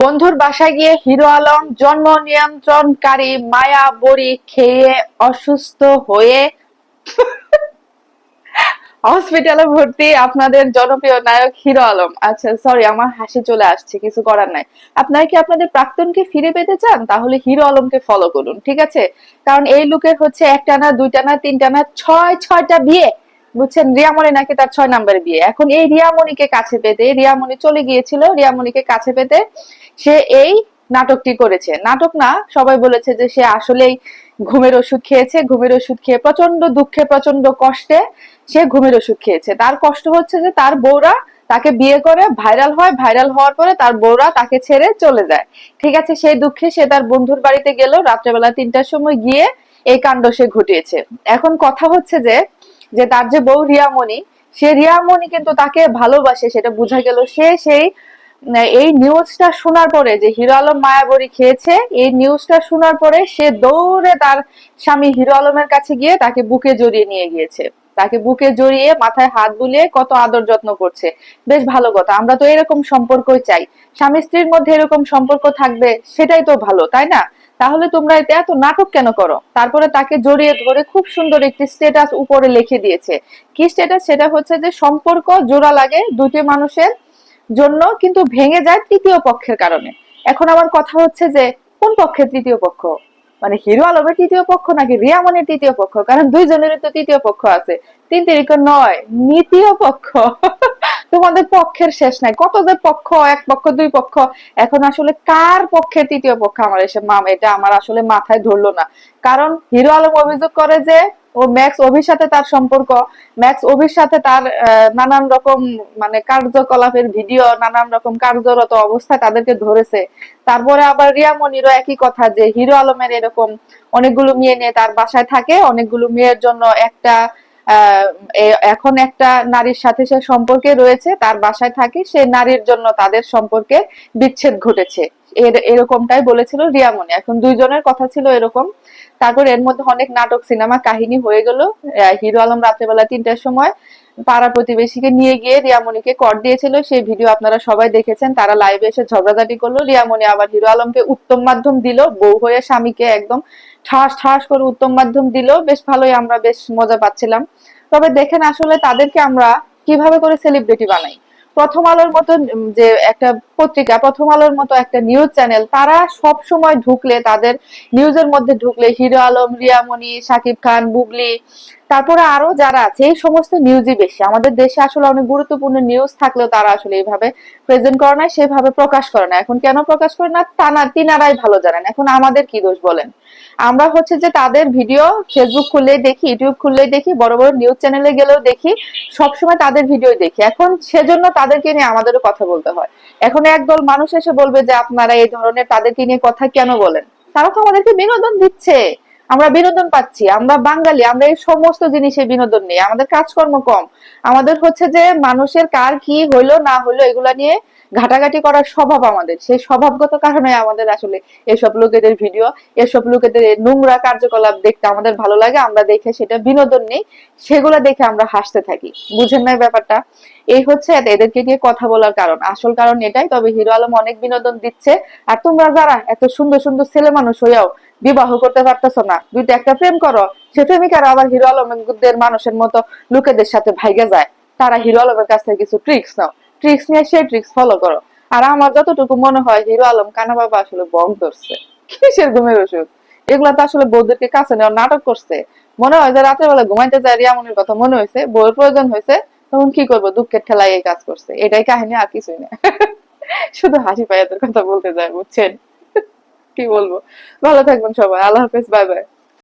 বন্ধুর বাসায় গিয়ে হিরো আলম জন্ম নিয়ন্ত্রণকারী মায়া বড়ি খেয়ে অসুস্থ হয়ে হসপিটালে ভর্তি আপনাদের জনপ্রিয় নায়ক হিরো আলম। আচ্ছা, সরি, আমার হাসি চলে আসছে, কিছু করার নাই। আপনারা কি আপনাদের প্রাক্তনকে ফিরে পেতে চান? তাহলে হিরো আলমকে ফলো করুন, ঠিক আছে? কারণ এই লোকের হচ্ছে একটা না, দুইটা না, তিনটা না, ছয়টা বিয়ে। বুঝছেন, রিয়ামণি নাকি তার 6 নম্বরে বিয়ে। এখন এই রিয়ামণিকে কাছে পেতে, রিয়ামণি চলে গিয়েছিল, রিয়ামণিকে কাছে পেতে সে এই নাটকটি করেছে। নাটক না, সবাই বলেছে যে সে আসলেই ঘুমের ওষুধ খেয়েছে। ঘুমের ওষুধ খেয়ে প্রচন্ড দুঃখে, প্রচন্ড কষ্টে সে ঘুমের ওষুধ খেয়েছে। তার কষ্ট হচ্ছে যে তার বউরা তাকে বিয়ে করে ভাইরাল হয়, ভাইরাল হওয়ার পরে তার বউরা তাকে ছেড়ে চলে যায়। ঠিক আছে, সেই দুঃখে সে তার বন্ধুর বাড়িতে গেল, রাত্রেবেলা 3টার সময় গিয়ে এই কাণ্ড সে ঘটিয়েছে। এখন কথা হচ্ছে যে যে তার যে বউ রিয়ামণি, সে রিয়ামণি কিন্তু তাকে ভালোবাসে, সেটা বোঝা গেল। সে সেই এই নিউজটা শোনার পরে যে হিরো আলম মায়াবড়ি খেয়েছে, এই নিউজটা শোনার পরে সে দৌড়ে তার স্বামী হিরো আলমের কাছে গিয়ে তাকে বুকে জড়িয়ে নিয়ে গিয়েছে। তাকে বুকে জড়িয়ে মাথায় হাত বুলিয়ে কত আদর যত্ন করছে। বেশ ভালো কথা, আমরা তো এরকম সম্পর্কই চাই। স্বামী স্ত্রীর মধ্যে এরকম সম্পর্ক থাকবে, সেটাই তো ভালো, তাই না? তাহলে তোমরা এতে এত নাটক কেন করো? তারপরে তাকে জড়িয়ে ধরে খুব সুন্দর একটি স্ট্যাটাস উপরে লিখে দিয়েছে। কি স্ট্যাটাস? সেটা হচ্ছে যে সম্পর্ক জোড়া লাগে দুটি মানুষের জন্য, কিন্তু ভেঙে যায় তৃতীয় পক্ষের কারণে। এখন আমার কথা হচ্ছে যে কোন পক্ষের তৃতীয় পক্ষ? মানে হিরো আলমের তৃতীয় পক্ষ নাকি রিয়ামনের তৃতীয় পক্ষ? কারণ দুইজনেরই তো তৃতীয় পক্ষ আছে। তিন তিরিক নয়, তৃতীয় পক্ষ। তোমাদের পক্ষের শেষ নাই, কত যে পক্ষ, এক পক্ষ, দুই পক্ষ। এখন আসলে কার পক্ষের তৃতীয় পক্ষ আমার এসে এটা আমার আসলে মাথায় ধরলো না। কারণ হিরো আলম অভিযোগ করে যে ও ম্যাক্স অভির সাথে তার সম্পর্ক, ম্যাক্স অভির সাথে তার নানান রকম মানে কার্যকলাপের ভিডিও, নানান রকম কার্যরত অবস্থায় তাদেরকে ধরেছে। তারপরে আবার রিয়ামনিরও একই কথা, যে হিরো আলমের এরকম অনেকগুলো মেয়ে নিয়ে তার বাসায় থাকে, অনেকগুলো মেয়ের জন্য একটা এখন একটা নারীর সাথে সে সম্পর্কে রয়েছে, তার বাসায় থাকে, সে নারীর জন্য তাদের সম্পর্কে বিচ্ছেদ ঘটেছে। এরকমটাই বলেছিল রিয়ামনি। এখন দুইজনের কথা ছিল এরকম। তারপর এর মধ্যে অনেক নাটক সিনেমা কাহিনী হয়ে গেল। হিরো আলম রাত্রেবেলা 3টার সময় পাড়া প্রতিবেশীকে নিয়ে গিয়ে রিয়ামনিকে কর দিয়েছিল, সেই ভিডিও আপনারা সবাই দেখেছেন। তারা লাইভে এসে ঝগড়াঝাটি করলো, রিয়ামনি আবার হিরো আলমকে উত্তম মাধ্যম দিল, বউ হয়ে স্বামীকে একদম ঠাস ঠাস করে উত্তম মাধ্যম দিল। বেশ ভালোই, আমরা বেশ মজা পাচ্ছিলাম। তবে দেখেন আসলে তাদেরকে আমরা কিভাবে করে সেলিব্রিটি বানাই। প্রথম আলোর মতো যে একটা পত্রিকা, প্রথম আলোর মতো একটা নিউজ চ্যানেল, তারা সব সময় ঢুকলে, তাদের নিউজের মধ্যে ঢুকলে হিরো আলম, রিয়ামনি, শাকিব খান, বুবলি, তারপরে আরো যারা আছে, এই সমস্ত নিউজই বেশি। আমাদের দেশে আসলে অনেক গুরুত্বপূর্ণ নিউজ থাকলেও তারা আসলে এইভাবে প্রেজেন্ট করে না, সেভাবে প্রকাশ করে না। এখন কেন প্রকাশ করে না তিনারাই ভালো জানেন। এখন আমাদের কি দোষ বলেন? আমরা হচ্ছে যে তাদের ভিডিও ফেসবুক খুললেই দেখি, ইউটিউব খুললেই দেখি, বড় বড় নিউজ চ্যানেলে গেলেও দেখি, সবসময় তাদের ভিডিও দেখি। এখন সেজন্য তাদেরকে নিয়ে আমাদেরও কথা বলতে হয়। এখন একদল মানুষ এসে বলবে যে আপনারা এই ধরনের তাদেরকে নিয়ে কথা কেন বলেন? তারা তো আমাদেরকে বিনোদন দিচ্ছে, আমরা বিনোদন পাচ্ছি, আমরা বাঙালি, আমরা এই সমস্ত জিনিসে বিনোদন নেই, আমাদের কাজকর্ম কম। আমাদের হচ্ছে যে মানুষের কার কি হইলো না হইলো এগুলা নিয়ে ঘাটাঘাটি করার স্বভাব আমাদের। সেই স্বভাবগত কারণে আমাদের আসলে এসব লোকেদের ভিডিও, এসব লোকেদের নোংরা কার্যকলাপ দেখতে আমাদের ভালো লাগে। আমরা দেখে সেটা বিনোদন নেই, সেগুলা দেখে আমরা হাসতে থাকি। বুঝেন না ব্যাপারটা? এই হচ্ছে এদেরকে নিয়ে কথা বলার কারণ, আসল কারণ এটাই। তবে হিরো আলম অনেক বিনোদন দিচ্ছে। আর তোমরা যারা এত সুন্দর সুন্দর ছেলে মানুষ হইয়াও বিবাহ করতে পারতেছো না, দুইটা একটা প্রেম করো, সে প্রেমিকারা আবার হিরো আলমের মানুষের মতো লোকেদের সাথে ভাইগে যায়। তারা হিরো আলমের কাছ থেকে কিছু ট্রিক্স নাও, ট্রিক্স নিয়ে সেই ট্রিক্স ফলো করো। আর আমার যতটুকু মনে হয় হিরো আলম কানা বাবা আসলে বং ধরছে। কিসের ঘুমের ওষুধ? এগুলা তো আসলে বউদেরকে কাছে নেওয়ার নাটক করছে। মনে হয় যে রাতের বেলা ঘুমাইতে যায়, রিয়ামনির কথা মনে হয়েছে, বউয়ের প্রয়োজন হয়েছে, তখন কি করবো, দুঃখের ঠেলায় এই কাজ করছে। এটাই কাহিনী, আর কিছুই না। শুধু হাসি পাই এদের কথা বলতে যায়, বুঝছেন? কি বলবো। ভালো থাকবেন সবাই, আল্লাহ হাফেজ, বাই বাই।